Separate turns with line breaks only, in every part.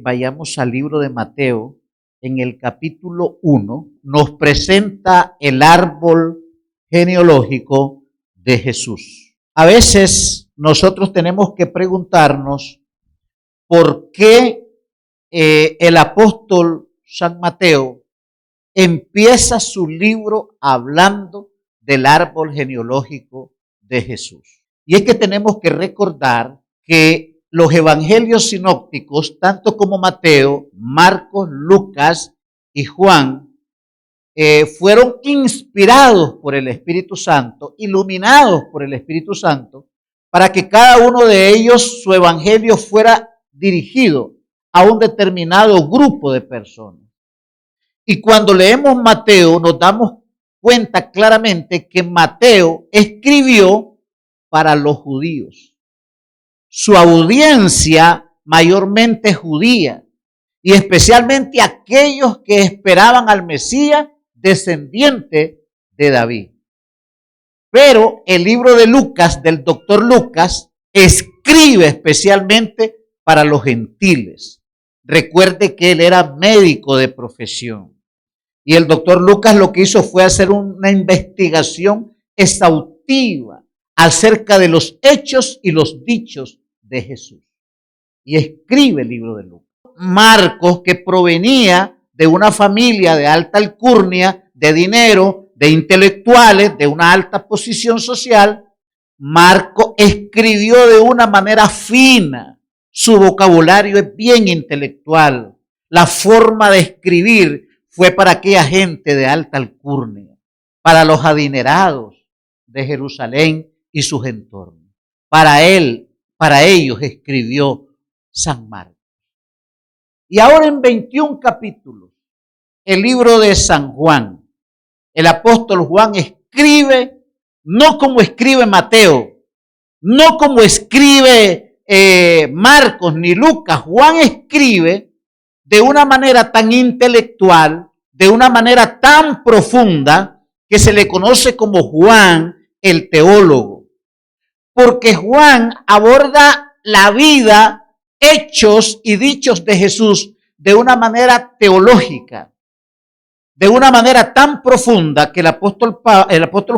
Vayamos al libro de Mateo, en el capítulo 1, nos presenta el árbol genealógico de Jesús. A veces nosotros tenemos que preguntarnos por qué el apóstol San Mateo empieza su libro hablando del árbol genealógico de Jesús. Y es que tenemos que recordar que los evangelios sinópticos, tanto como Mateo, Marcos, Lucas y Juan, fueron inspirados por el Espíritu Santo, iluminados por el Espíritu Santo, para que cada uno de ellos, su evangelio fuera dirigido a un determinado grupo de personas. Y cuando leemos Mateo, nos damos cuenta claramente que Mateo escribió para los judíos. Su audiencia mayormente judía, y especialmente aquellos que esperaban al Mesías descendiente de David. Pero el libro de Lucas, del doctor Lucas, escribe especialmente para los gentiles. Recuerde que él era médico de profesión. Y el doctor Lucas lo que hizo fue hacer una investigación exhaustiva acerca de los hechos y los dichos de Jesús. Y escribe el libro de Lucas. Marcos, que provenía de una familia de alta alcurnia, de dinero, de intelectuales, de una alta posición social, Marcos escribió de una manera fina. Su vocabulario es bien intelectual. La forma de escribir fue para aquella gente de alta alcurnia, para los adinerados de Jerusalén y sus entornos. Para ellos escribió San Marcos. Y ahora en 21 capítulos, el libro de San Juan, el apóstol Juan escribe, no como escribe Mateo, no como escribe Marcos ni Lucas. Juan escribe de una manera tan intelectual, de una manera tan profunda, que se le conoce como Juan el teólogo. Porque Juan aborda la vida, hechos y dichos de Jesús de una manera teológica, de una manera tan profunda que el apóstol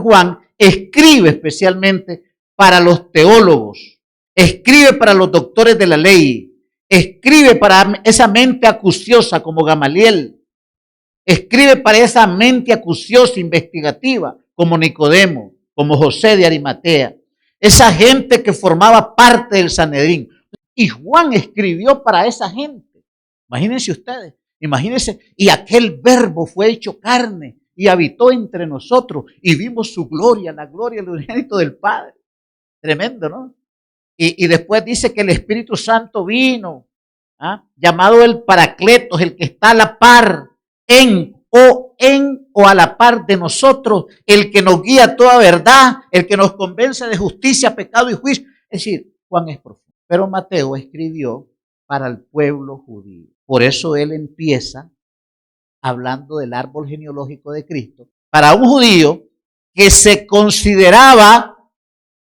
Juan escribe especialmente para los teólogos, escribe para los doctores de la ley, escribe para esa mente acuciosa como Gamaliel, escribe para esa mente acuciosa investigativa como Nicodemo, como José de Arimatea, esa gente que formaba parte del Sanedrín. Y Juan escribió para esa gente. Imagínense ustedes, y aquel verbo fue hecho carne y habitó entre nosotros y vimos su gloria, la gloria del unigénito del Padre. Tremendo, ¿no? Y después dice que el Espíritu Santo vino, llamado el Paracletos, el que está a la par, en o a la par de nosotros, el que nos guía a toda verdad, el que nos convence de justicia, pecado y juicio. Es decir, Juan es profundo. Pero Mateo escribió para el pueblo judío. Por eso él empieza hablando del árbol genealógico de Cristo. Para un judío que se consideraba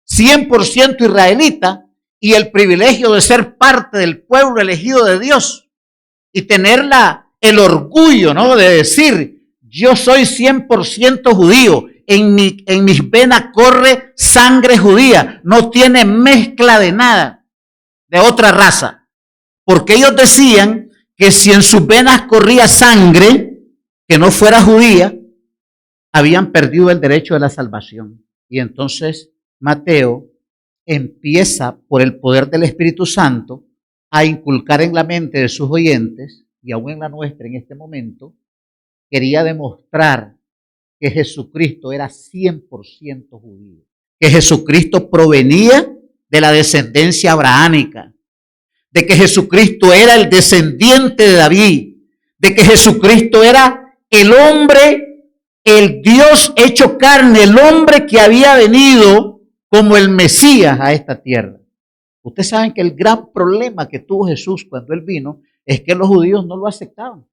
100% israelita y el privilegio de ser parte del pueblo elegido de Dios y tener el orgullo, ¿no?, de decir, yo soy 100% judío, en mis venas corre sangre judía, no tiene mezcla de nada, de otra raza, porque ellos decían que si en sus venas corría sangre que no fuera judía, habían perdido el derecho de la salvación. Y entonces Mateo empieza, por el poder del Espíritu Santo, a inculcar en la mente de sus oyentes, y aún en la nuestra en este momento, quería demostrar que Jesucristo era 100% judío, que Jesucristo provenía de la descendencia abrahámica, de que Jesucristo era el descendiente de David, de que Jesucristo era el hombre, el Dios hecho carne, el hombre que había venido como el Mesías a esta tierra. Ustedes saben que el gran problema que tuvo Jesús cuando él vino es que los judíos no lo aceptaban.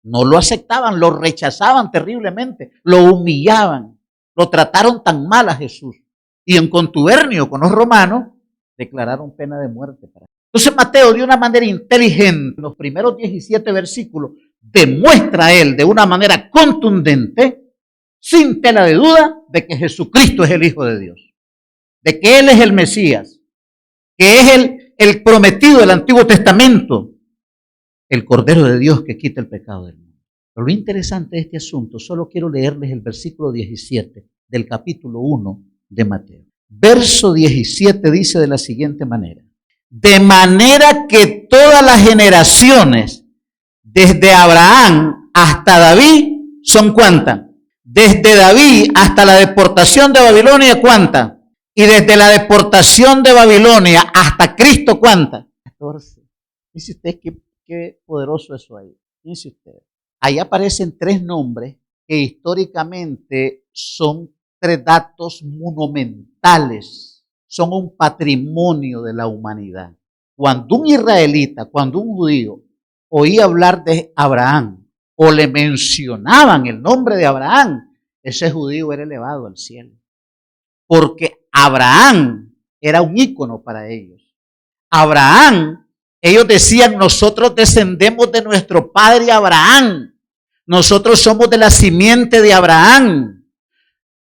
No lo aceptaban, lo rechazaban terriblemente, lo humillaban, lo trataron tan mal a Jesús. Y en contubernio con los romanos, declararon pena de muerte para él. Entonces Mateo, de una manera inteligente, en los primeros 17 versículos, demuestra él de una manera contundente, sin tela de duda, de que Jesucristo es el Hijo de Dios, de que Él es el Mesías, que es el prometido del Antiguo Testamento, el Cordero de Dios que quita el pecado del mundo. Pero lo interesante de este asunto, solo quiero leerles el versículo 17 del capítulo 1 de Mateo. Verso 17 dice de la siguiente manera: de manera que todas las generaciones, desde Abraham hasta David, ¿son cuántas? Desde David hasta la deportación de Babilonia, ¿cuántas? Y desde la deportación de Babilonia hasta Cristo, ¿cuántas? 14. Dice usted qué poderoso eso ahí. Dice usted. Ahí aparecen 3 nombres que históricamente son 3 datos monumentales. Son un patrimonio de la humanidad. Cuando un israelita, cuando un judío oía hablar de Abraham o le mencionaban el nombre de Abraham, ese judío era elevado al cielo. Porque Abraham era un ícono para ellos. Abraham, ellos decían, nosotros descendemos de nuestro padre Abraham. Nosotros somos de la simiente de Abraham.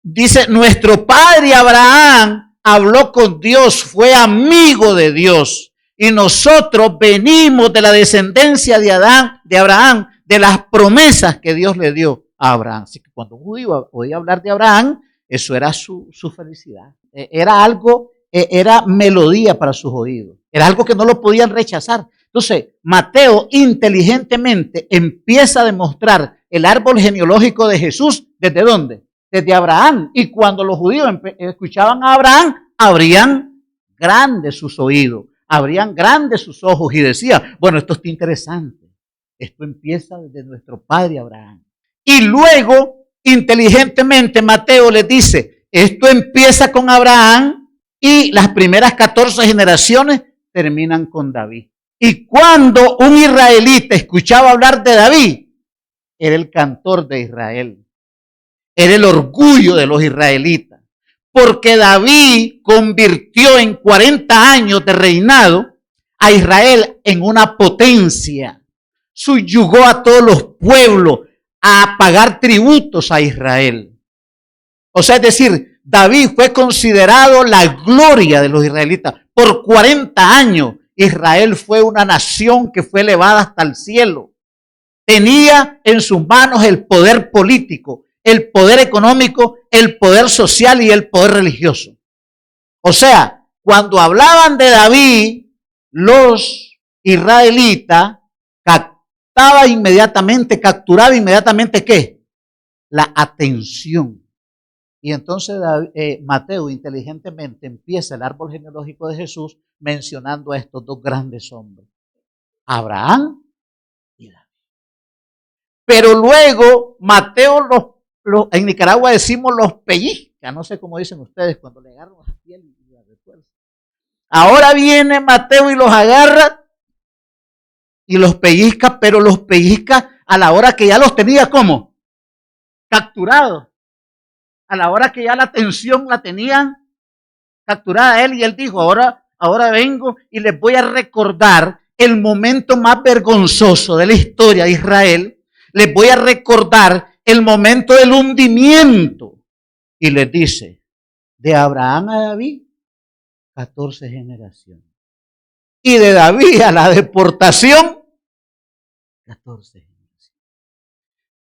Dice, nuestro padre Abraham habló con Dios, fue amigo de Dios. Y nosotros venimos de la descendencia de Abraham, de las promesas que Dios le dio a Abraham. Así que cuando un judío oía hablar de Abraham, eso era su felicidad. Era algo, era melodía para sus oídos. Era algo que no lo podían rechazar. Entonces, Mateo inteligentemente empieza a demostrar el árbol genealógico de Jesús. ¿Desde dónde? Desde Abraham. Y cuando los judíos escuchaban a Abraham, abrían grandes sus oídos, abrían grandes sus ojos y decían, bueno, esto está interesante. Esto empieza desde nuestro padre Abraham. Y luego, inteligentemente, Mateo les dice, esto empieza con Abraham y las primeras 14 generaciones terminan con David. Y cuando un israelita escuchaba hablar de David, era el cantor de Israel. Era el orgullo de los israelitas. Porque David convirtió en 40 años de reinado a Israel en una potencia. Subyugó a todos los pueblos a pagar tributos a Israel. O sea, es decir, David fue considerado la gloria de los israelitas. Por 40 años, Israel fue una nación que fue elevada hasta el cielo. Tenía en sus manos el poder político, el poder económico, el poder social y el poder religioso. O sea, cuando hablaban de David, los israelitas capturaba inmediatamente, ¿qué? La atención. Y entonces Mateo inteligentemente empieza el árbol genealógico de Jesús mencionando a estos 2 grandes hombres, Abraham y David. Pero luego Mateo en Nicaragua decimos los pellizca, no sé cómo dicen ustedes cuando le agarran la piel y la retuercen. Ahora viene Mateo y los agarra y los pellizca, pero los pellizca a la hora que ya los tenía ¿cómo? Capturados. A la hora que ya la atención la tenían capturada a él, y él dijo, ahora vengo y les voy a recordar el momento más vergonzoso de la historia de Israel. Les voy a recordar el momento del hundimiento. Y les dice, de Abraham a David, 14 generaciones. Y de David a la deportación, 14 generaciones.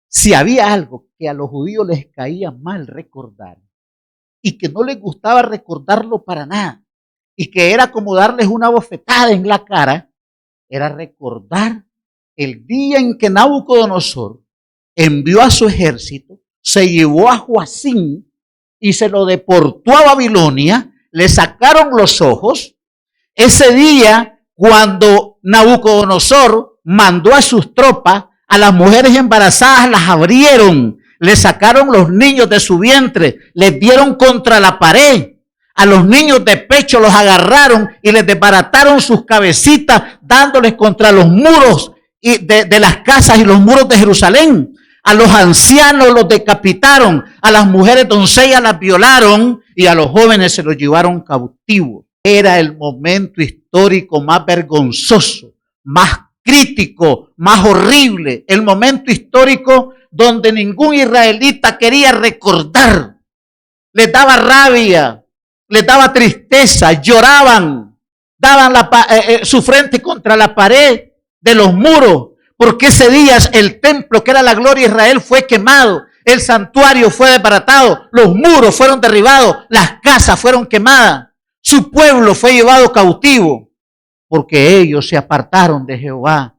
Si había algo que a los judíos les caía mal recordar, y que no les gustaba recordarlo para nada, y que era como darles una bofetada en la cara, era recordar el día en que Nabucodonosor envió a su ejército, se llevó a Joacim y se lo deportó a Babilonia, le sacaron los ojos. Ese día, cuando Nabucodonosor mandó a sus tropas, a las mujeres embarazadas las abrieron, le sacaron los niños de su vientre, les dieron contra la pared. A los niños de pecho los agarraron y les desbarataron sus cabecitas, dándoles contra los muros de las casas y los muros de Jerusalén. A los ancianos los decapitaron, a las mujeres doncellas las violaron y a los jóvenes se los llevaron cautivos. Era el momento histórico más vergonzoso, más crítico, más horrible. El momento histórico donde ningún israelita quería recordar. Les daba rabia, les daba tristeza, lloraban, daban su frente contra la pared de los muros, porque ese día el templo que era la gloria de Israel fue quemado, el santuario fue desbaratado, los muros fueron derribados, las casas fueron quemadas, su pueblo fue llevado cautivo, porque ellos se apartaron de Jehová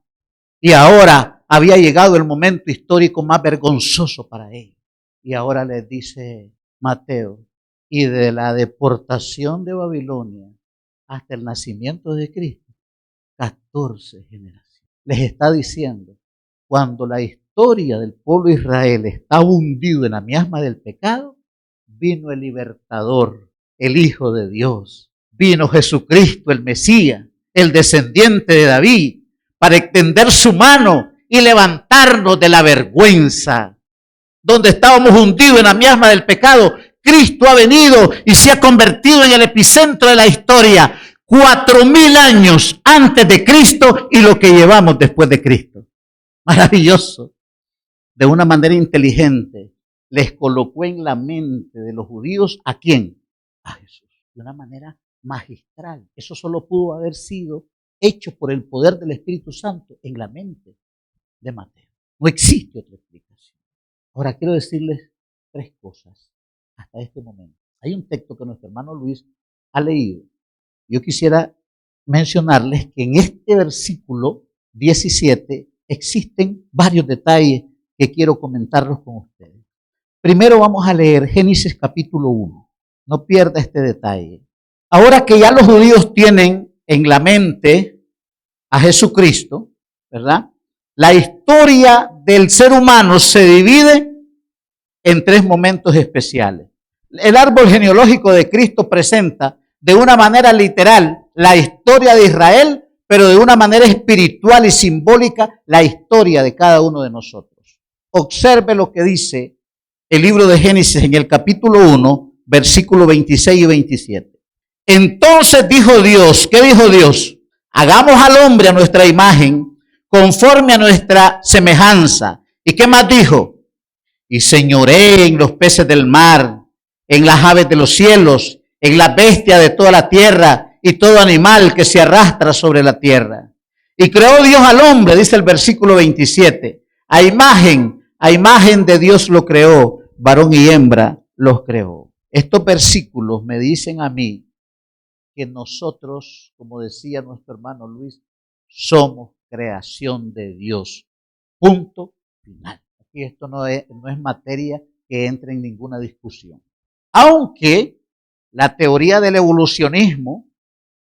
y ahora había llegado el momento histórico más vergonzoso para ellos. Y ahora les dice Mateo, y de la deportación de Babilonia hasta el nacimiento de Cristo, 14 generaciones. Les está diciendo, cuando la historia del pueblo de Israel estaba hundido en la miasma del pecado, vino el libertador, el Hijo de Dios. Vino Jesucristo, el Mesías, el descendiente de David, para extender su mano y levantarnos de la vergüenza. Donde estábamos hundidos en la miasma del pecado, Cristo ha venido y se ha convertido en el epicentro de la historia. 4000 años antes de Cristo y lo que llevamos después de Cristo. Maravilloso. De una manera inteligente les colocó en la mente de los judíos ¿a quién? A Jesús. De una manera magistral. Eso solo pudo haber sido hecho por el poder del Espíritu Santo en la mente de Mateo. No existe otra explicación. Ahora quiero decirles 3 cosas hasta este momento. Hay un texto que nuestro hermano Luis ha leído. Yo quisiera mencionarles que en este versículo 17 existen varios detalles que quiero comentarlos con ustedes. Primero vamos a leer Génesis capítulo 1. No pierda este detalle. Ahora que ya los judíos tienen en la mente a Jesucristo, ¿verdad? La historia del ser humano se divide en 3 momentos especiales. El árbol genealógico de Cristo presenta de una manera literal la historia de Israel, pero de una manera espiritual y simbólica la historia de cada uno de nosotros. Observe lo que dice el libro de Génesis en el capítulo 1, versículos 26 y 27. Entonces dijo Dios, ¿qué dijo Dios? Hagamos al hombre a nuestra imagen, conforme a nuestra semejanza. ¿Y qué más dijo? Y señoree en los peces del mar, en las aves de los cielos, en las bestias de toda la tierra y todo animal que se arrastra sobre la tierra. Y creó Dios al hombre, dice el versículo 27, a imagen de Dios lo creó, varón y hembra los creó. Estos versículos me dicen a mí que nosotros, como decía nuestro hermano Luis, somos creación de Dios. Punto final. Aquí esto no es materia que entre en ninguna discusión. Aunque la teoría del evolucionismo,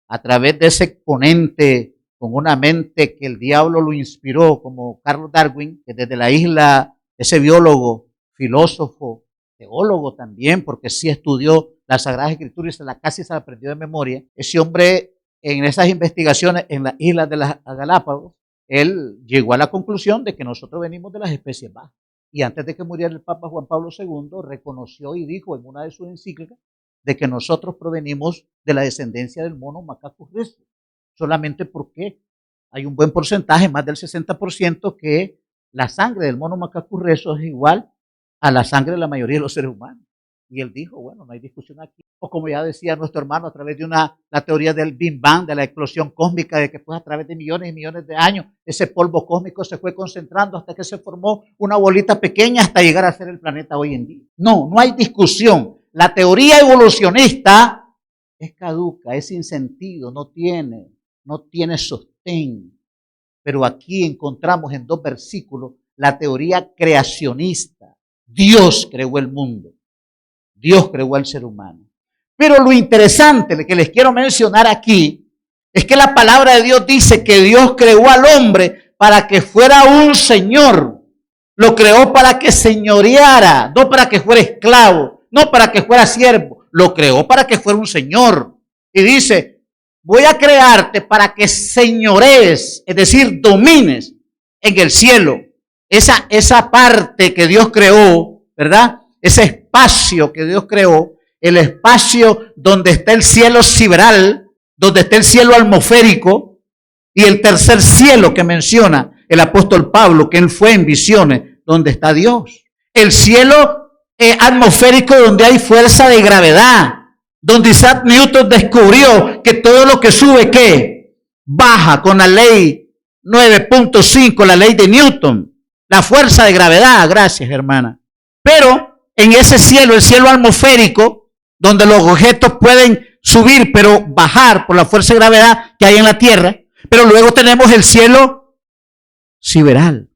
a través de ese exponente con una mente que el diablo lo inspiró, como Carlos Darwin, que desde la isla, ese biólogo, filósofo, teólogo también, porque sí estudió las Sagradas Escrituras y casi se la aprendió de memoria. Ese hombre, en esas investigaciones en las islas de las Galápagos, él llegó a la conclusión de que nosotros venimos de las especies bajas. Y antes de que muriera el Papa Juan Pablo II, reconoció y dijo en una de sus encíclicas de que nosotros provenimos de la descendencia del mono Macacus rhesus, solamente porque hay un buen porcentaje, más del 60%, que la sangre del mono Macacus rhesus es igual a la sangre de la mayoría de los seres humanos. Y él dijo, bueno, no hay discusión aquí. O como ya decía nuestro hermano, a través de la teoría del Big Bang, de la explosión cósmica, de que pues a través de millones y millones de años, ese polvo cósmico se fue concentrando hasta que se formó una bolita pequeña hasta llegar a ser el planeta hoy en día. No hay discusión. La teoría evolucionista es caduca, es sin sentido, no tiene sostén. Pero aquí encontramos en 2 versículos la teoría creacionista. Dios creó el mundo. Dios creó al ser humano. Pero lo interesante que les quiero mencionar aquí es que la palabra de Dios dice que Dios creó al hombre para que fuera un señor. Lo creó para que señoreara, no para que fuera esclavo, no para que fuera siervo. Lo creó para que fuera un señor. Y dice, voy a crearte para que señorees, es decir, domines en el cielo. Esa parte que Dios creó, ¿verdad? Ese espacio que Dios creó, el espacio donde está el cielo sideral, donde está el cielo atmosférico y el tercer cielo que menciona el apóstol Pablo, que él fue en visiones, donde está Dios. El cielo atmosférico donde hay fuerza de gravedad, donde Isaac Newton descubrió que todo lo que sube, ¿qué? Baja con la ley 9.5, la ley de Newton, la fuerza de gravedad. Gracias, hermana. Pero en ese cielo, el cielo atmosférico, donde los objetos pueden subir, pero bajar por la fuerza de gravedad que hay en la Tierra. Pero luego tenemos el cielo sideral,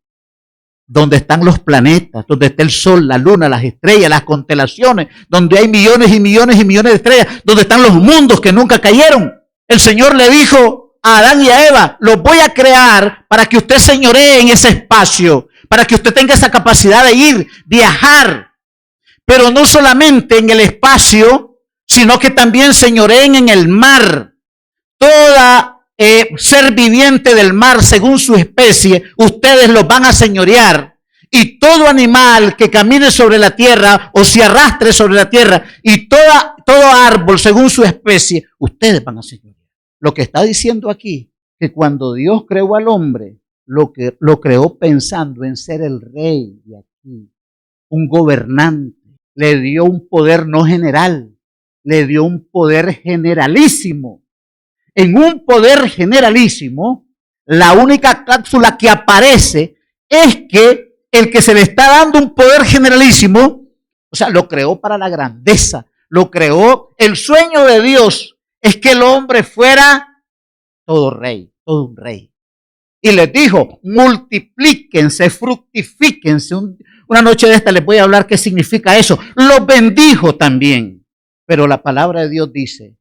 donde están los planetas, donde está el sol, la luna, las estrellas, las constelaciones, donde hay millones y millones y millones de estrellas, donde están los mundos que nunca cayeron. El Señor le dijo a Adán y a Eva: los voy a crear para que usted señoree en ese espacio, para que usted tenga esa capacidad de ir, viajar, pero no solamente en el espacio, sino que también señoreen en el mar. Toda ser viviente del mar según su especie, ustedes los van a señorear. Y todo animal que camine sobre la tierra o se arrastre sobre la tierra, y todo árbol según su especie, ustedes van a señorear. Lo que está diciendo aquí, que cuando Dios creó al hombre, lo creó pensando en ser el rey de aquí, un gobernante. Le dio un poder no general, le dio un poder generalísimo. En un poder generalísimo, la única cápsula que aparece es que el que se le está dando un poder generalísimo, o sea, lo creó para la grandeza, lo creó. El sueño de Dios es que el hombre fuera todo rey, todo un rey. Y les dijo: multiplíquense, fructifíquense. Una noche de esta les voy a hablar qué significa eso. Los bendijo también. Pero la palabra de Dios dice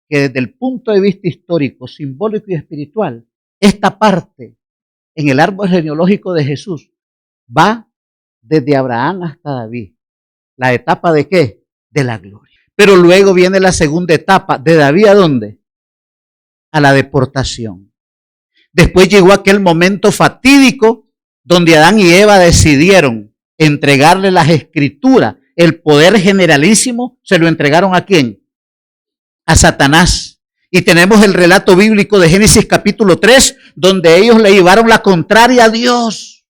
que desde el punto de vista histórico, simbólico y espiritual, esta parte en el árbol genealógico de Jesús va desde Abraham hasta David. ¿La etapa de qué? De la gloria. Pero luego viene la segunda etapa. ¿De David a dónde? A la deportación. Después llegó aquel momento fatídico donde Adán y Eva decidieron entregarle las escrituras. El poder generalísimo se lo entregaron ¿a quién? A Satanás. Y tenemos el relato bíblico de Génesis capítulo 3, donde ellos le llevaron la contraria a Dios.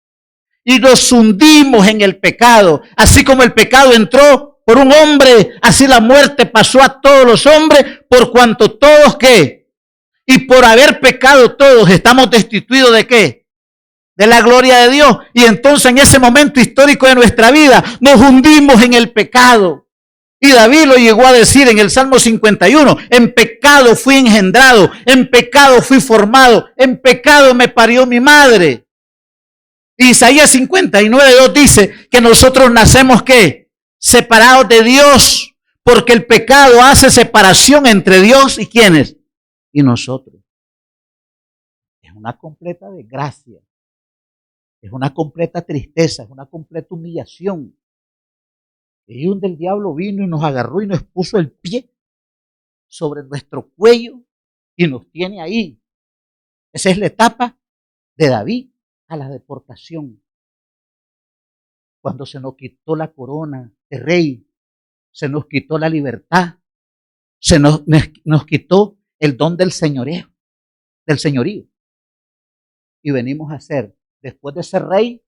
Y nos hundimos en el pecado. Así como el pecado entró por un hombre, así la muerte pasó a todos los hombres, por cuanto todos, ¿qué? Y por haber pecado todos, estamos destituidos ¿de qué? De la gloria de Dios. Y entonces en ese momento histórico de nuestra vida, nos hundimos en el pecado. Y David lo llegó a decir en el Salmo 51, en pecado fui engendrado, en pecado fui formado, en pecado me parió mi madre. Isaías 59:2 dice que nosotros nacemos ¿qué? Separados de Dios, porque el pecado hace separación entre Dios y ¿quiénes? Y nosotros. Es una completa desgracia, es una completa tristeza, es una completa humillación. Y donde el diablo vino y nos agarró y nos puso el pie sobre nuestro cuello y nos tiene ahí. Esa es la etapa de David a la deportación. Cuando se nos quitó la corona de rey, se nos quitó la libertad, se nos quitó el don del señorío. Y venimos a ser, después de ser rey,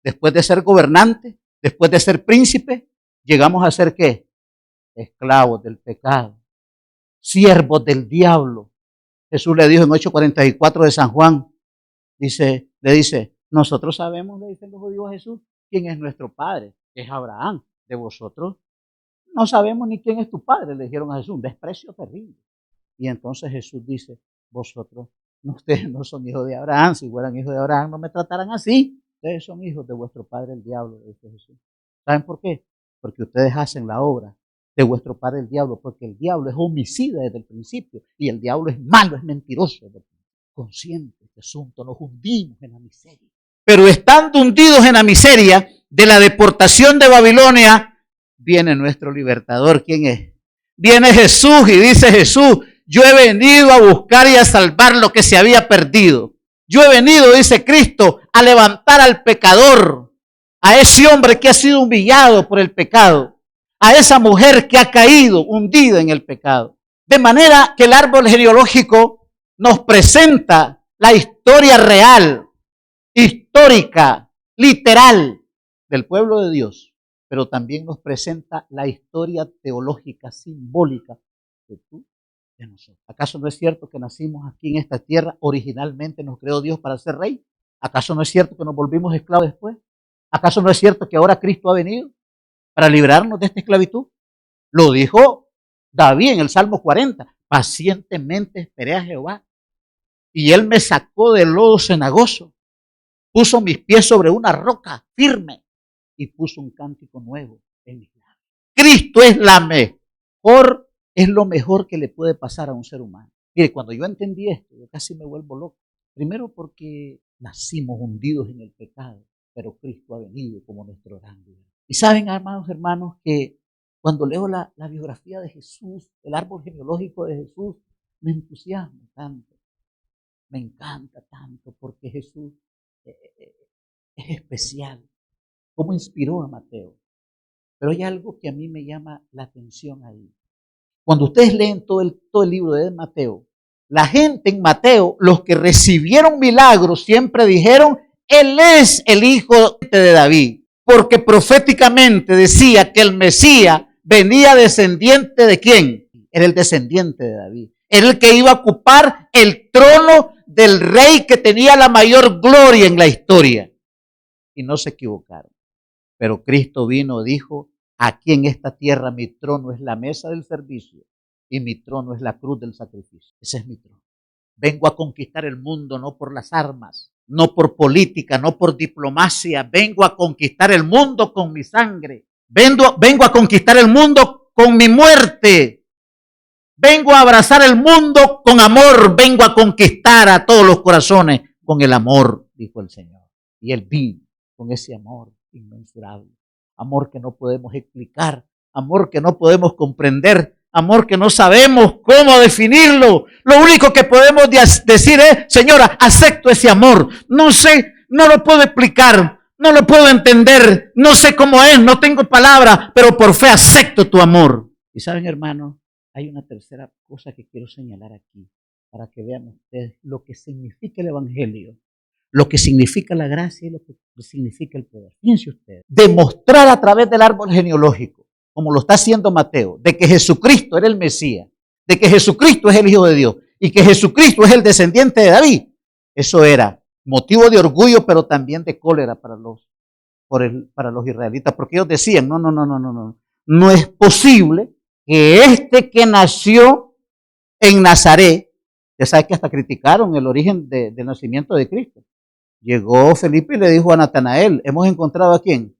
después de ser gobernante, después de ser príncipe, llegamos a ser ¿qué? Esclavos del pecado, siervos del diablo. Jesús le dijo en 8:44 de San Juan, le dice, nosotros sabemos, le dicen los judíos a Jesús, quién es nuestro padre, es Abraham. De vosotros no sabemos ni quién es tu padre, le dijeron a Jesús, un desprecio terrible. Y entonces Jesús dice, ustedes no son hijos de Abraham, si fueran hijos de Abraham no me tratarán así, ustedes son hijos de vuestro padre el diablo, le dice Jesús. ¿Saben por qué? Porque ustedes hacen la obra de vuestro padre el diablo, porque el diablo es homicida desde el principio, y el diablo es malo, es mentiroso desde el principio. Consciente de este asunto, nos hundimos en la miseria. Pero estando hundidos en la miseria de la deportación de Babilonia, viene nuestro libertador. ¿Quién es? Viene Jesús y dice Jesús, yo he venido a buscar y a salvar lo que se había perdido. Yo he venido, dice Cristo, a levantar al pecador, a ese hombre que ha sido humillado por el pecado, a esa mujer que ha caído hundida en el pecado. De manera que el árbol genealógico nos presenta la historia real, histórica, literal del pueblo de Dios, pero también nos presenta la historia teológica, simbólica de tú, de nosotros. ¿Acaso no es cierto que nacimos aquí en esta tierra? Originalmente nos creó Dios para ser rey. ¿Acaso no es cierto que nos volvimos esclavos después? ¿Acaso no es cierto que ahora Cristo ha venido para librarnos de esta esclavitud? Lo dijo David en el Salmo 40. Pacientemente esperé a Jehová y él me sacó del lodo cenagoso, puso mis pies sobre una roca firme y puso un cántico nuevo en mis labios. Cristo es lo mejor que le puede pasar a un ser humano. Mire, cuando yo entendí esto, yo casi me vuelvo loco. Primero porque nacimos hundidos en el pecado, pero Cristo ha venido como nuestro gran Dios. Y saben, amados hermanos, que cuando leo la biografía de Jesús, el árbol genealógico de Jesús, me entusiasma tanto, me encanta tanto, porque Jesús es especial. Cómo inspiró a Mateo. Pero hay algo que a mí me llama la atención ahí. Cuando ustedes leen todo el libro de Mateo, la gente en Mateo, los que recibieron milagros, siempre dijeron, Él es el hijo de David, porque proféticamente decía que el Mesías venía descendiente ¿de quién? Era el descendiente de David. Era el que iba a ocupar el trono del rey que tenía la mayor gloria en la historia. Y no se equivocaron. Pero Cristo vino, dijo, aquí en esta tierra mi trono es la mesa del servicio y mi trono es la cruz del sacrificio. Ese es mi trono. Vengo a conquistar el mundo no por las armas, no por política, no por diplomacia. Vengo a conquistar el mundo con mi sangre. Vengo a conquistar el mundo con mi muerte. Vengo a abrazar el mundo con amor. Vengo a conquistar a todos los corazones con el amor, dijo el Señor. Y Él vino con ese amor inmensurable. Amor que no podemos explicar, amor que no podemos comprender, amor que no sabemos cómo definirlo. Lo único que podemos decir es, Señora, acepto ese amor. No sé, no lo puedo explicar, no lo puedo entender, no sé cómo es, no tengo palabras, pero por fe acepto tu amor. Y saben, hermanos, hay una tercera cosa que quiero señalar aquí, para que vean ustedes lo que significa el Evangelio, lo que significa la gracia y lo que significa el poder. Fíjense ustedes, demostrar a través del árbol genealógico, como lo está haciendo Mateo, de que Jesucristo era el Mesías, de que Jesucristo es el Hijo de Dios y que Jesucristo es el descendiente de David. Eso era motivo de orgullo, pero también de cólera para los israelitas, porque ellos decían, no es posible que este que nació en Nazaret, ya sabes que hasta criticaron el origen del nacimiento de Cristo. Llegó Felipe y le dijo a Natanael, ¿hemos encontrado a quién?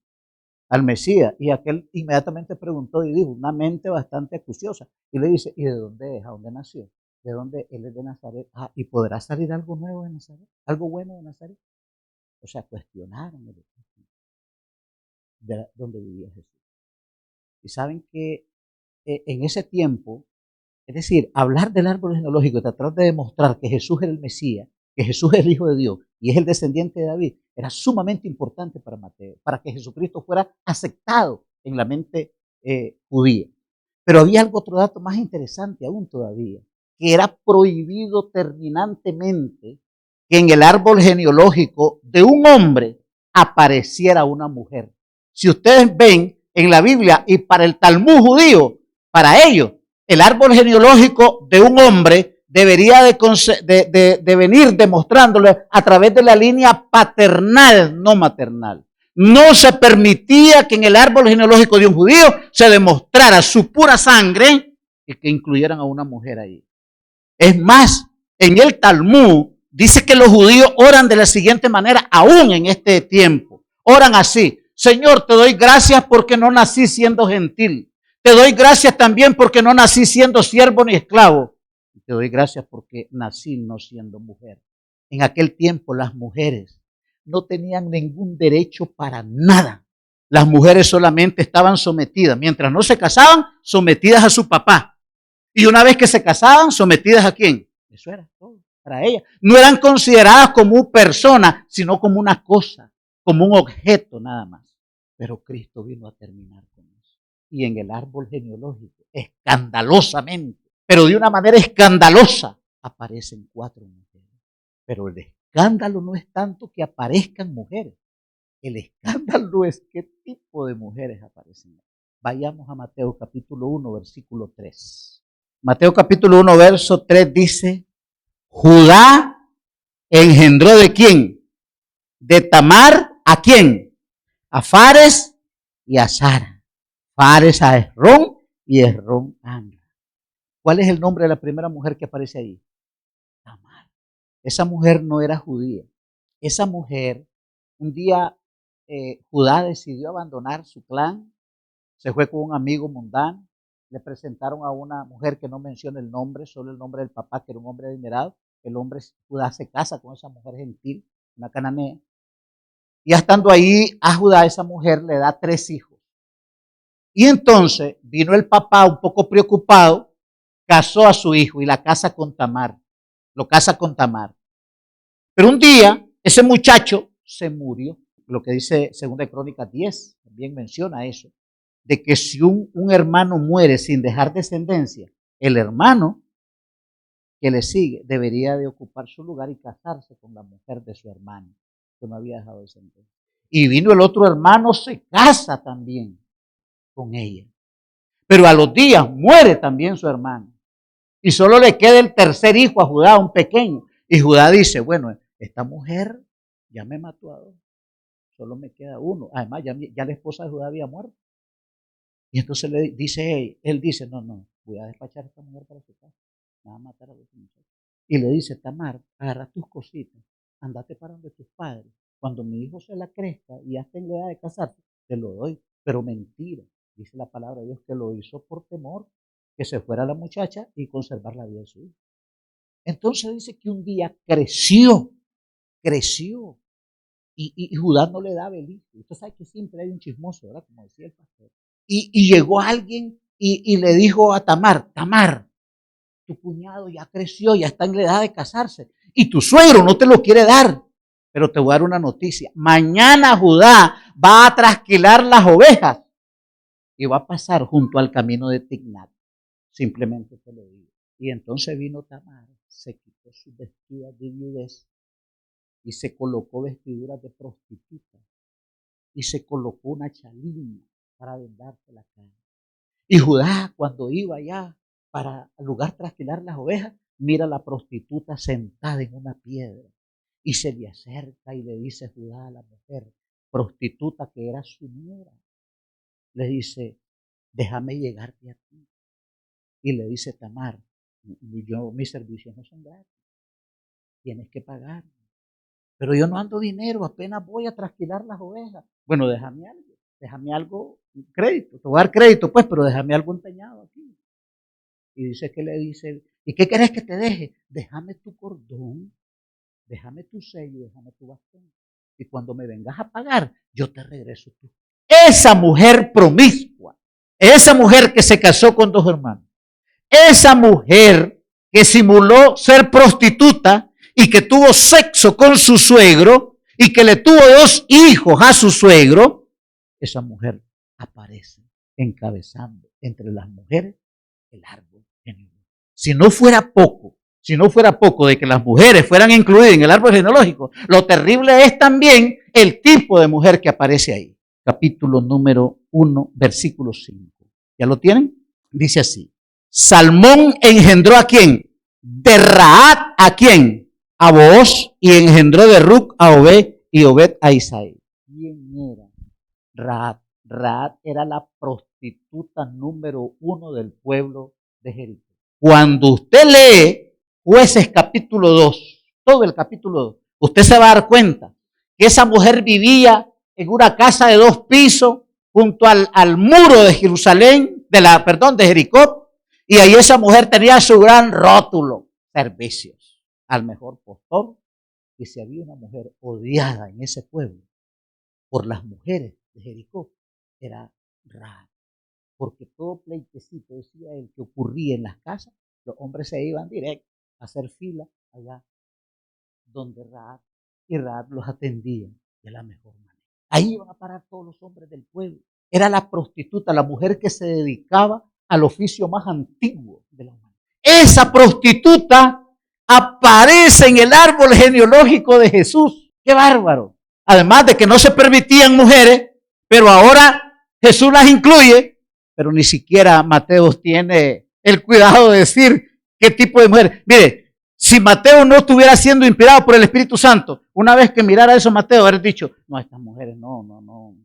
Al Mesías. Y aquel inmediatamente preguntó y dijo, una mente bastante acuciosa. Y le dice, ¿y de dónde es? ¿A dónde nació? ¿De dónde? Él es de Nazaret. Ah, ¿y podrá salir algo nuevo de Nazaret? ¿Algo bueno de Nazaret? O sea, cuestionaron el de dónde vivía Jesús. Y saben que en ese tiempo, es decir, hablar del árbol genealógico y tratar de demostrar que Jesús era el Mesías, que Jesús es el Hijo de Dios y es el descendiente de David, era sumamente importante para Mateo, para que Jesucristo fuera aceptado en la mente judía. Pero había otro dato más interesante aún todavía, que era prohibido terminantemente que en el árbol genealógico de un hombre apareciera una mujer. Si ustedes ven en la Biblia y para el Talmud judío, para ellos, el árbol genealógico de un hombre debería de venir demostrándole a través de la línea paternal, no maternal. No se permitía que en el árbol genealógico de un judío se demostrara su pura sangre y que incluyeran a una mujer ahí. Es más, en el Talmud dice que los judíos oran de la siguiente manera, aún en este tiempo. Oran así, Señor, te doy gracias porque no nací siendo gentil. Te doy gracias también porque no nací siendo siervo ni esclavo. Te doy gracias porque nací no siendo mujer. En aquel tiempo las mujeres no tenían ningún derecho para nada. Las mujeres solamente estaban sometidas, mientras no se casaban, sometidas a su papá. Y una vez que se casaban, sometidas ¿a quién? Eso era todo para ellas. No eran consideradas como persona, sino como una cosa, como un objeto nada más. Pero Cristo vino a terminar con eso. Y en el árbol genealógico, escandalosamente, pero de una manera escandalosa, aparecen 4 mujeres. Pero el escándalo no es tanto que aparezcan mujeres. El escándalo es qué tipo de mujeres aparecen. Vayamos a Mateo capítulo 1, versículo 3. Mateo capítulo 1, verso 3 dice, Judá engendró ¿de quién? De Tamar, ¿a quién? A Fares y a Sara. Fares a Esrón y Esrón a Amra. ¿Cuál es el nombre de la primera mujer que aparece ahí? Tamar. Esa mujer no era judía. Esa mujer, un día Judá decidió abandonar su clan, se fue con un amigo mundano, le presentaron a una mujer que no menciona el nombre, solo el nombre del papá, que era un hombre adinerado. El hombre Judá se casa con esa mujer gentil, una cananea. Y estando ahí a Judá, esa mujer le da 3 hijos. Y entonces vino el papá un poco preocupado, casó a su hijo y la casa con Tamar. Lo casa con Tamar. Pero un día ese muchacho se murió. Lo que dice 2 Crónicas 10 también menciona eso. De que si un hermano muere sin dejar descendencia, el hermano que le sigue debería de ocupar su lugar y casarse con la mujer de su hermano, que no había dejado descendencia. Y vino el otro hermano, se casa también con ella. Pero a los días muere también su hermano. Y solo le queda el tercer hijo a Judá, un pequeño. Y Judá dice, bueno, esta mujer ya me mató a 2, solo me queda uno. Además, ya la esposa de Judá había muerto. Y entonces le dice él dice, no, voy a despachar a esta mujer para su casa. Me va a matar a 2 muchachos. Y le dice, Tamar, agarra tus cositas, andate para donde tus padres. Cuando mi hijo se la crezca y ya tenga edad de casarse, te lo doy. Pero mentira, dice la palabra de Dios, que lo hizo por temor que se fuera la muchacha y conservar la vida de su hijo. Entonces dice que un día creció. Y Judá no le daba el hijo. Usted sabe que siempre hay un chismoso, ¿verdad? Como decía el pastor. Y llegó alguien y le dijo a Tamar, tu cuñado ya creció, ya está en la edad de casarse. Y tu suegro no te lo quiere dar. Pero te voy a dar una noticia. Mañana Judá va a trasquilar las ovejas y va a pasar junto al camino de Tignat. Simplemente te lo digo. Y entonces vino Tamar, se quitó sus vestiduras de viudez y se colocó vestiduras de prostituta y se colocó una chalina para vendarse la cara. Y Judá, cuando iba allá para el lugar trasquilar las ovejas, mira a la prostituta sentada en una piedra y se le acerca y le dice Judá a la mujer prostituta que era su nuera, le dice, déjame llegarte a ti. Y le dice Tamar, mis servicios no son gratis, tienes que pagar. Pero yo no ando dinero, apenas voy a trasquilar las ovejas. Bueno, déjame algo, crédito, te voy a dar crédito pues, pero déjame algo empeñado aquí. Y dice que le dice, ¿y qué querés que te deje? Déjame tu cordón, déjame tu sello, déjame tu bastón. Y cuando me vengas a pagar, yo te regreso tú. Esa mujer promiscua, esa mujer que se casó con 2 hermanos, esa mujer que simuló ser prostituta y que tuvo sexo con su suegro y que le tuvo 2 hijos a su suegro, esa mujer aparece encabezando entre las mujeres el árbol genealógico. Si no fuera poco de que las mujeres fueran incluidas en el árbol genealógico, lo terrible es también el tipo de mujer que aparece ahí. Capítulo número 1, versículo 5. ¿Ya lo tienen? Dice así. Salmón engendró ¿a quién? De Rahat ¿a quién? A Booz, y engendró de Ruc a Obed y Obed a Isaí. ¿Quién era Rahat? Rahat era la prostituta número 1 del pueblo de Jericó. Cuando usted lee Jueces capítulo 2, todo el capítulo 2, usted se va a dar cuenta que esa mujer vivía en una casa de 2 pisos junto al muro de Jerusalén, de Jericó, y ahí esa mujer tenía su gran rótulo, servicios al mejor postor. Y si había una mujer odiada en ese pueblo por las mujeres de Jericó, era Rahab, porque todo pleitecito, decía él, que ocurría en las casas, los hombres se iban directo a hacer fila allá donde Rahab, y Rahab los atendía de la mejor manera. Ahí iban a parar todos los hombres del pueblo. Era la prostituta, la mujer que se dedicaba al oficio más antiguo de la humanidad. esa prostituta aparece en el árbol genealógico de Jesús. ¡Qué bárbaro! Además de que no se permitían mujeres, pero ahora Jesús las incluye, pero ni siquiera Mateo tiene el cuidado de decir qué tipo de mujer. Mire, si Mateo no estuviera siendo inspirado por el Espíritu Santo, una vez que mirara eso Mateo, habría dicho, no, estas mujeres no,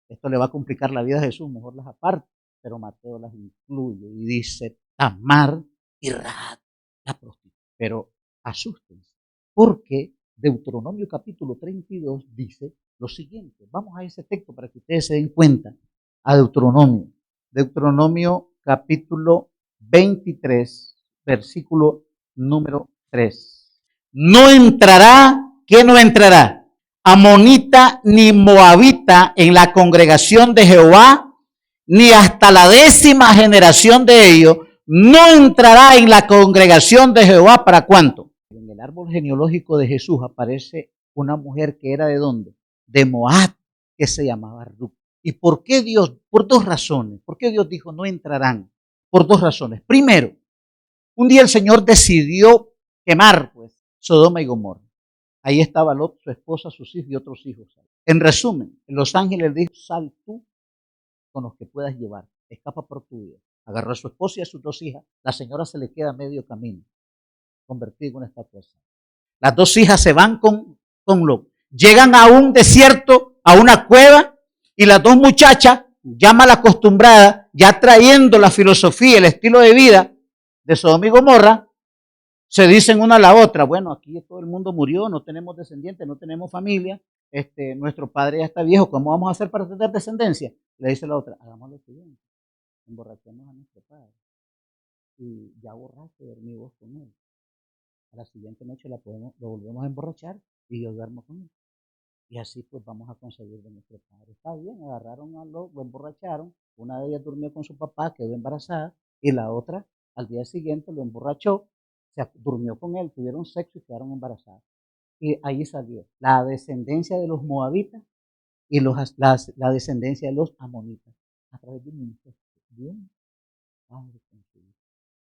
esto le va a complicar la vida a Jesús, mejor las aparte. Pero Mateo las incluye y dice, Tamar y Rahab, la prostituta. Pero asústense, porque Deuteronomio capítulo 32 dice lo siguiente. Vamos a ese texto para que ustedes se den cuenta. A Deuteronomio. Deuteronomio capítulo 23, versículo número 3. No entrará, ¿quién no entrará? Amonita ni moabita en la congregación de Jehová, ni hasta la 10ª generación de ellos, no entrará en la congregación de Jehová. ¿Para cuánto? En el árbol genealógico de Jesús aparece una mujer que era ¿de dónde? De Moab, que se llamaba Ruth. ¿Y por qué Dios? Por dos razones. ¿Por qué Dios dijo no entrarán? Por dos razones. Primero, un día el Señor decidió quemar pues Sodoma y Gomorra. Ahí estaba Lot, su esposa, sus hijos y otros hijos. En resumen, los ángeles dijo, sal tú con los que puedas llevar, escapa por tu vida. Agarró a su esposa y a sus 2 hijas. La señora se le queda a medio camino, convertida en una estatua. Las 2 hijas se van con Lot. Llegan a un desierto, a una cueva, y las 2 muchachas, ya mal acostumbradas, ya trayendo la filosofía, el estilo de vida de Sodoma y Gomorra, se dicen una a la otra, bueno, aquí todo el mundo murió, no tenemos descendientes, no tenemos familia, nuestro padre ya está viejo, ¿cómo vamos a hacer para tener descendencia? Le dice la otra, hagamos lo siguiente, emborrachemos a nuestro padre y ya borracho dormimos con él. A la siguiente noche lo volvemos a emborrachar y yo duermo con él. Y así pues vamos a conseguir de nuestro padre. Está bien, agarraron a lo emborracharon, una de ellas durmió con su papá, quedó embarazada, y la otra al día siguiente lo emborrachó, se durmió con él, tuvieron sexo y quedaron embarazadas. Y ahí salió la descendencia de los moabitas y la descendencia de los amonitas a través de un incesto. Bien.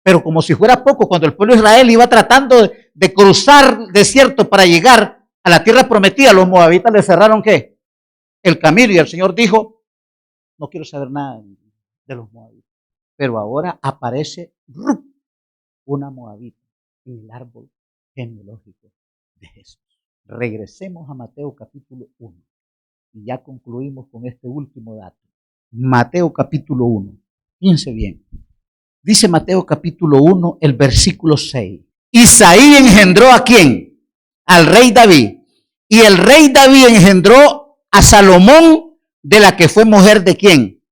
Pero como si fuera poco, cuando el pueblo de Israel iba tratando de cruzar el desierto para llegar a la tierra prometida, los moabitas le cerraron ¿qué? El camino, y el Señor dijo, no quiero saber nada de los moabitas. Pero ahora aparece una moabita en el árbol genealógico de Jesús. Regresemos a Mateo capítulo 1 y ya concluimos con este último dato. Mateo capítulo 1. Fíjense bien. Dice Mateo capítulo 1, el versículo 6. Isaí engendró ¿a quién? Al rey David. Y el rey David engendró a Salomón, de la que fue mujer de ¿quién?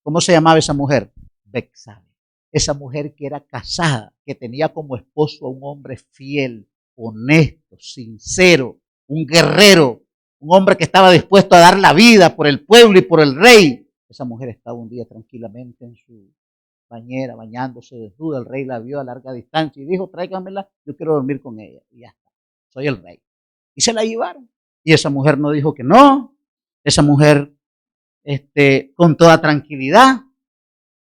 ¿Cómo se llamaba esa mujer? Bexabe. Esa mujer que era casada, que tenía como esposo a un hombre fiel, honesto, sincero, un guerrero, un hombre que estaba dispuesto a dar la vida por el pueblo y por el rey. Esa mujer estaba un día tranquilamente en su bañera, bañándose desnuda. El rey la vio a larga distancia y dijo, tráigamela, yo quiero dormir con ella. Y ya está, soy el rey. Y se la llevaron. Y esa mujer no dijo que no. Esa mujer, con toda tranquilidad,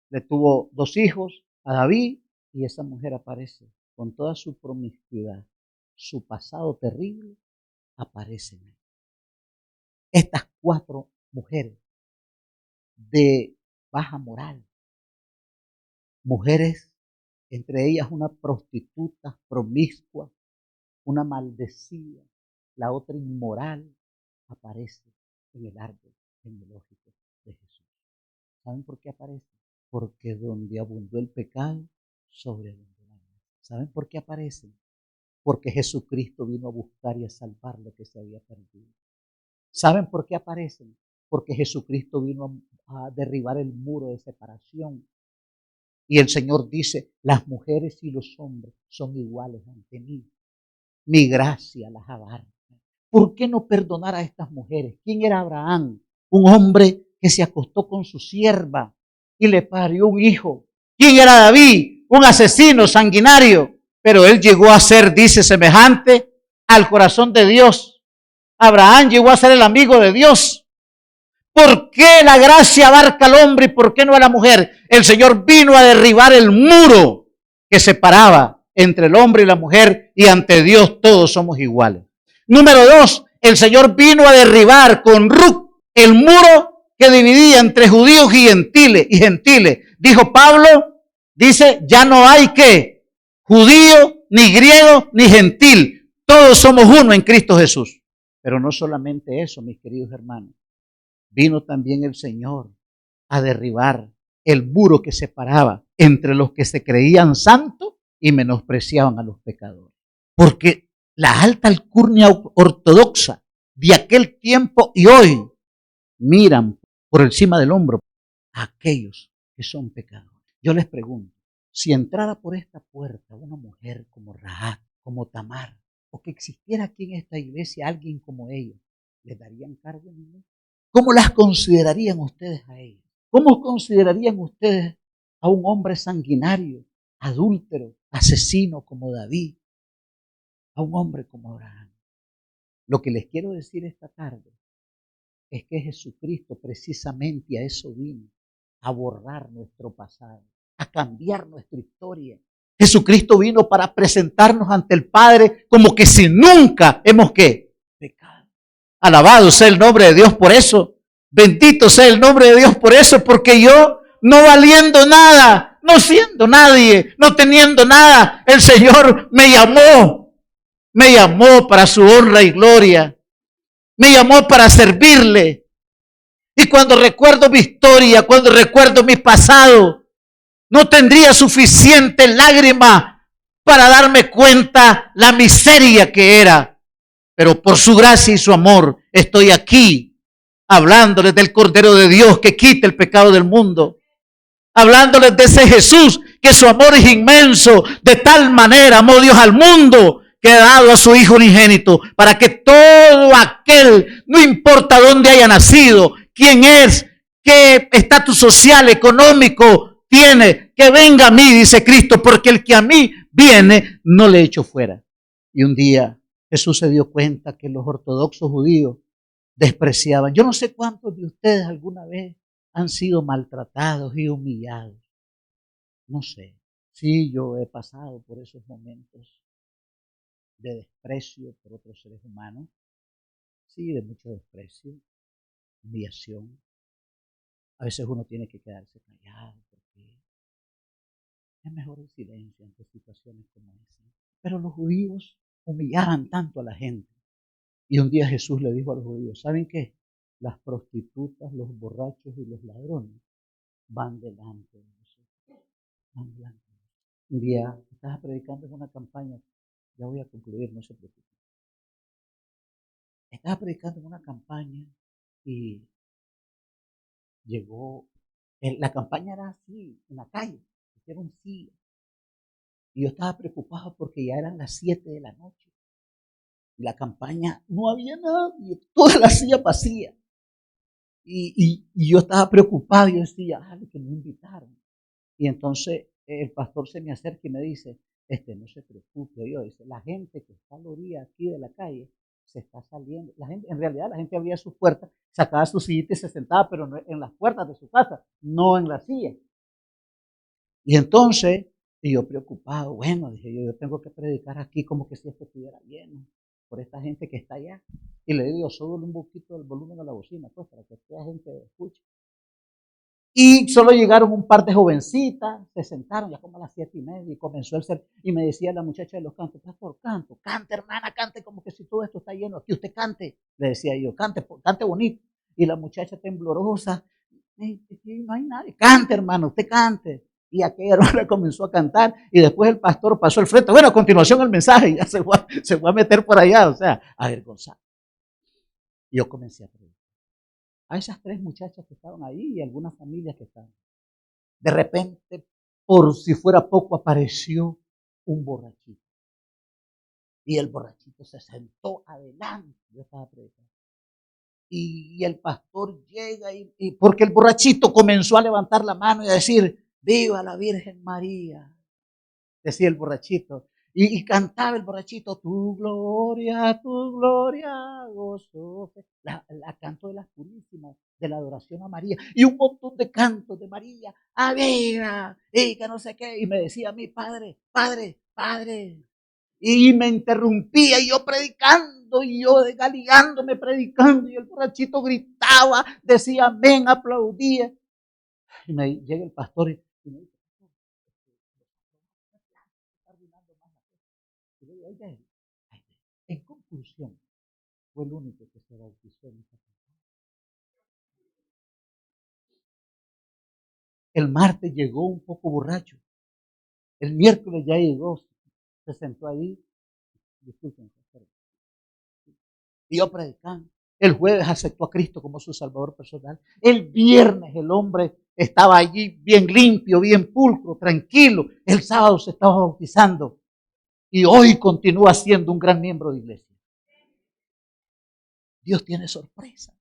le tuvo 2 hijos a David, y esa mujer aparece con toda su promiscuidad, su pasado terrible, aparece. Estas 4 mujeres de baja moral, mujeres, entre ellas una prostituta promiscua, una maldecida, la otra inmoral, aparece en el árbol genealógico de Jesús. ¿Saben por qué aparece? Porque donde abundó el pecado, sobreabundó la gracia. ¿Saben por qué aparecen? Porque Jesucristo vino a buscar y a salvar lo que se había perdido. ¿Saben por qué aparecen? Porque Jesucristo vino a derribar el muro de separación. Y el Señor dice, las mujeres y los hombres son iguales ante mí. Mi gracia las abarca. ¿Por qué no perdonar a estas mujeres? ¿Quién era Abraham? Un hombre que se acostó con su sierva y le parió un hijo. ¿Quién era David? Un asesino sanguinario. Pero él llegó a ser, dice, semejante al corazón de Dios. Abraham llegó a ser el amigo de Dios. ¿Por qué la gracia abarca al hombre y por qué no a la mujer? El Señor vino a derribar el muro que separaba entre el hombre y la mujer, y ante Dios todos somos iguales. Número 2, el Señor vino a derribar con Ruc el muro que dividía entre judíos y gentiles. Dijo Pablo, dice, ya no hay que judío, ni griego, ni gentil. Todos somos uno en Cristo Jesús. Pero no solamente eso, mis queridos hermanos. Vino también el Señor a derribar el muro que separaba entre los que se creían santos y menospreciaban a los pecadores. Porque la alta alcurnia ortodoxa de aquel tiempo y hoy miran por encima del hombro a aquellos que son pecadores. Yo les pregunto, si entrara por esta puerta una mujer como Rahab, como Tamar, o que existiera aquí en esta iglesia alguien como ellos, ¿les darían cargo en ellos? ¿Cómo las considerarían ustedes a ellos? ¿Cómo considerarían ustedes a un hombre sanguinario, adúltero, asesino como David, a un hombre como Abraham? Lo que les quiero decir esta tarde es que Jesucristo precisamente a eso vino, a borrar nuestro pasado, a cambiar nuestra historia. Jesucristo vino para presentarnos ante el Padre como que si nunca hemos ¿qué? Pecado. Alabado sea el nombre de Dios por eso. Bendito sea el nombre de Dios por eso, porque yo, no valiendo nada, no siendo nadie, no teniendo nada, el Señor me llamó para su honra y gloria, me llamó para servirle. Y cuando recuerdo mi historia, cuando recuerdo mi pasado, no tendría suficiente lágrima para darme cuenta la miseria que era. Pero por su gracia y su amor estoy aquí hablándoles del Cordero de Dios que quita el pecado del mundo. Hablándoles de ese Jesús que su amor es inmenso. De tal manera amó Dios al mundo que ha dado a su Hijo unigénito para que todo aquel, no importa dónde haya nacido, quién es, qué estatus social, económico tiene, que venga a mí, dice Cristo, porque el que a mí viene no le echo fuera. Y un día Jesús se dio cuenta que los ortodoxos judíos despreciaban. Yo no sé cuántos de ustedes alguna vez han sido maltratados y humillados. No sé. Sí, yo he pasado por esos momentos de desprecio por otros seres humanos. Sí, de mucho desprecio, humillación. A veces uno tiene que quedarse callado porque es mejor el silencio ante situaciones como esa. Pero los judíos humillaban tanto a la gente. Y un día Jesús le dijo a los judíos, ¿saben qué? Las prostitutas, los borrachos y los ladrones van delante de nosotros. Van delante. Un día estaba predicando en una campaña, ya voy a concluir, no se preocupen. Estaba predicando en una campaña y llegó, la campaña era así, en la calle, hicieron sillas. Y yo estaba preocupado porque ya eran las 7 de la noche. Y la campaña, no había nadie, toda la silla vacía. Y yo estaba preocupado, yo decía, que me invitaron. Y entonces el pastor se me acerca y me dice, no se preocupe, yo, dice, la gente que está a la orilla aquí de la calle se está saliendo. La gente, en realidad la gente abría sus puertas, sacaba su sillita y se sentaba, pero no en las puertas de su casa, no en la silla. Y entonces, y yo preocupado, bueno, dije yo tengo que predicar aquí como que si esto estuviera lleno por esta gente que está allá. Y le digo, solo un poquito del volumen de la bocina, pues, para que esta gente escuche. Y solo llegaron un par de jovencitas, se sentaron ya como a las 7:30 y comenzó el ser. Y me decía la muchacha de los cantos, pastor, cante hermana, cante como que si todo esto está lleno, aquí usted cante. Le decía yo, cante bonito. Y la muchacha temblorosa, no hay nadie, cante hermano, usted cante. Y aquella hermana comenzó a cantar y después el pastor pasó al frente. Bueno, a continuación el mensaje, ya se fue a meter por allá, o sea, avergonzado. Y yo comencé a predicar a esas 3 muchachas que estaban ahí y algunas familias que estaban. De repente, por si fuera poco, apareció un borrachito. Y el borrachito se sentó adelante. Yo estaba predicando. Y el pastor llega y porque el borrachito comenzó a levantar la mano y a decir, viva la Virgen María, decía el borrachito. Y cantaba el borrachito, tu gloria, gozo. La canto de las purísimas, de la adoración a María. Y un montón de cantos de María. Amiga, y que no sé qué. Y me decía a mí, padre, padre, padre. Y me interrumpía y yo predicando y yo desgaligándome predicando y el borrachito gritaba, decía amén, aplaudía. Y me llega el pastor y me dice, en conclusión, fue el único que se bautizó en esa casa. El martes llegó un poco borracho. El miércoles ya llegó, se sentó ahí. Disculpen, y yo predicando. El jueves aceptó a Cristo como su Salvador personal. El viernes el hombre estaba allí bien limpio, bien pulcro, tranquilo. El sábado se estaba bautizando. Y hoy continúa siendo un gran miembro de iglesia. Dios tiene sorpresa.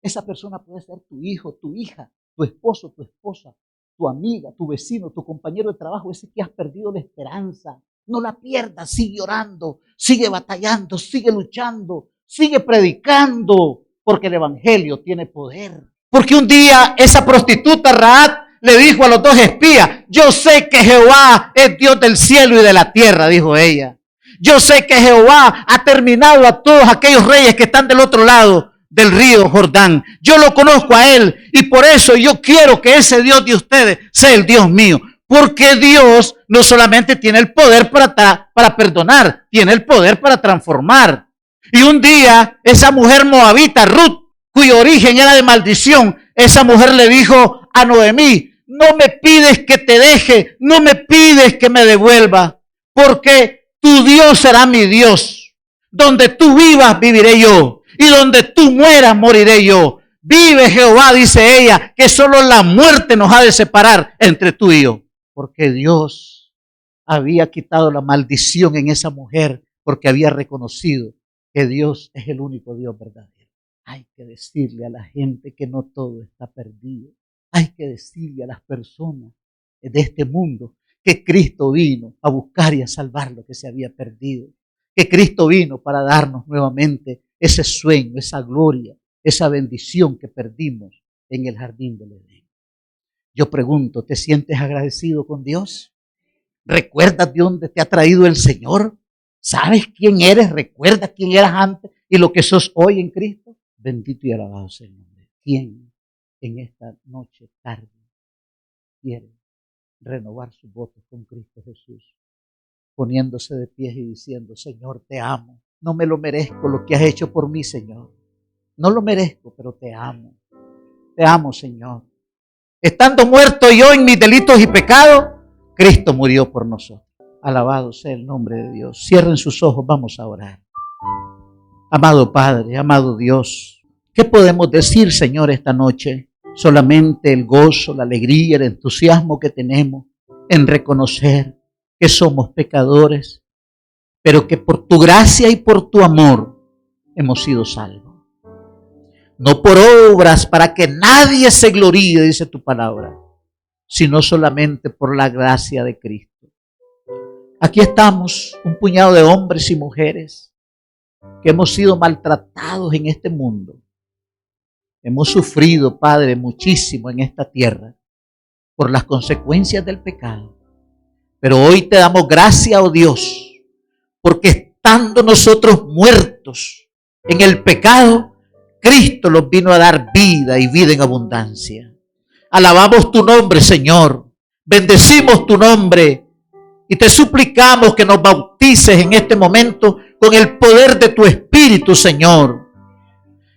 Esa persona puede ser tu hijo, tu hija, tu esposo, tu esposa, tu amiga, tu vecino, tu compañero de trabajo, ese que has perdido la esperanza. No la pierdas, sigue orando, sigue batallando, sigue luchando, sigue predicando, porque el evangelio tiene poder. Porque un día esa prostituta Rahab le dijo a los dos espías, yo sé que Jehová es Dios del cielo y de la tierra, dijo ella. Yo sé que Jehová ha terminado a todos aquellos reyes que están del otro lado del río Jordán. Yo lo conozco a él y por eso yo quiero que ese Dios de ustedes sea el Dios mío. Porque Dios no solamente tiene el poder para perdonar, tiene el poder para transformar. Y un día esa mujer moabita, Ruth, cuyo origen era de maldición, esa mujer le dijo a Noemí, no me pides que te deje, no me pides que me devuelva, porque tu Dios será mi Dios. Donde tú vivas, viviré yo. Y donde tú mueras, moriré yo. Vive Jehová, dice ella, que solo la muerte nos ha de separar entre tú y yo. Porque Dios había quitado la maldición en esa mujer, porque había reconocido que Dios es el único Dios verdadero. Hay que decirle a la gente que no todo está perdido. Hay que decirle a las personas de este mundo que Cristo vino a buscar y a salvar lo que se había perdido. Que Cristo vino para darnos nuevamente ese sueño, esa gloria, esa bendición que perdimos en el jardín del Edén. Yo pregunto, ¿te sientes agradecido con Dios? ¿Recuerdas de dónde te ha traído el Señor? ¿Sabes quién eres? ¿Recuerdas quién eras antes y lo que sos hoy en Cristo? Bendito y alabado sea el nombre. ¿Quién en esta noche tarde quiere renovar sus votos con Cristo Jesús? Poniéndose de pie y diciendo, Señor, te amo. No me lo merezco lo que has hecho por mí, Señor. No lo merezco, pero te amo. Te amo, Señor. Estando muerto yo en mis delitos y pecados, Cristo murió por nosotros. Alabado sea el nombre de Dios. Cierren sus ojos, vamos a orar. Amado Padre, amado Dios, ¿qué podemos decir, Señor, esta noche? Solamente el gozo, la alegría, el entusiasmo que tenemos en reconocer que somos pecadores, pero que por tu gracia y por tu amor hemos sido salvos. No por obras para que nadie se gloríe, dice tu palabra, sino solamente por la gracia de Cristo. Aquí estamos, un puñado de hombres y mujeres que hemos sido maltratados en este mundo. Hemos sufrido, Padre, muchísimo en esta tierra por las consecuencias del pecado. Pero hoy te damos gracias, oh Dios, porque estando nosotros muertos en el pecado, Cristo nos vino a dar vida y vida en abundancia. Alabamos tu nombre, Señor. Bendecimos tu nombre y te suplicamos que nos bautices en este momento con el poder de tu Espíritu, Señor.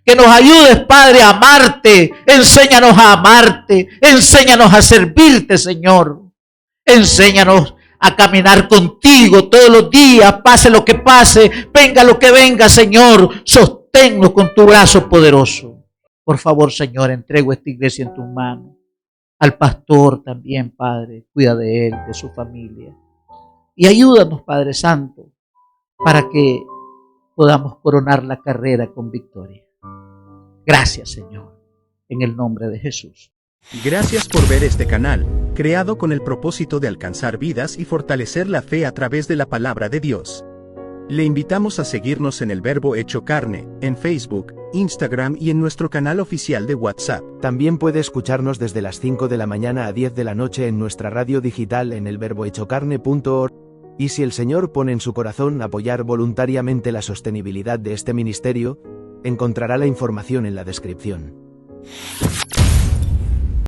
Que nos ayudes, Padre, a amarte. Enséñanos a amarte. Enséñanos a servirte, Señor. Enséñanos a caminar contigo todos los días, pase lo que pase, venga lo que venga, Señor. Sosténnos con tu brazo poderoso. Por favor, Señor, entrego esta iglesia en tus manos. Al pastor también, Padre, cuida de él, de su familia. Y ayúdanos, Padre Santo, para que podamos coronar la carrera con victoria. Gracias, Señor, en el nombre de Jesús.
Gracias por ver este canal. creado con el propósito de alcanzar vidas y fortalecer la fe a través de la palabra de Dios. Le invitamos a seguirnos en El Verbo Hecho Carne, en Facebook, Instagram y en nuestro canal oficial de WhatsApp.
También puede escucharnos desde las 5 de la mañana a 10 de la noche en nuestra radio digital en elverbohechocarne.org. Y si el Señor pone en su corazón apoyar voluntariamente la sostenibilidad de este ministerio, encontrará la información en la descripción.